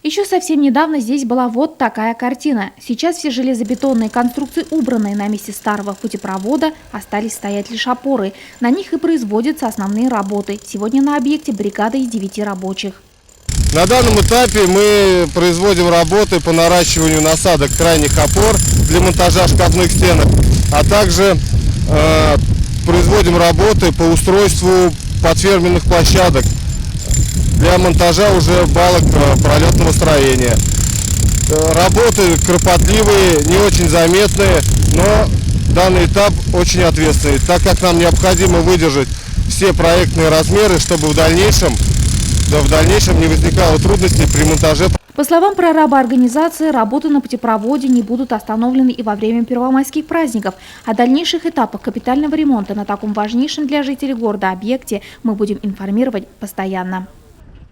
Еще совсем недавно здесь была вот такая картина. Сейчас все железобетонные конструкции, убранные на месте старого путепровода, остались стоять лишь опоры. На них и производятся основные работы. Сегодня на объекте бригада из 9 рабочих. На данном этапе мы производим работы по наращиванию насадок крайних опор для монтажа шкафных стенок, а также производим работы по устройству подферменных площадок для монтажа уже балок пролетного строения. Работы кропотливые, не очень заметные, но данный этап очень ответственный, так как нам необходимо выдержать все проектные размеры, чтобы в дальнейшем не возникало трудностей при монтаже. По словам прораба организации, работы на путепроводе не будут остановлены и во время первомайских праздников. О дальнейших этапах капитального ремонта на таком важнейшем для жителей города объекте мы будем информировать постоянно.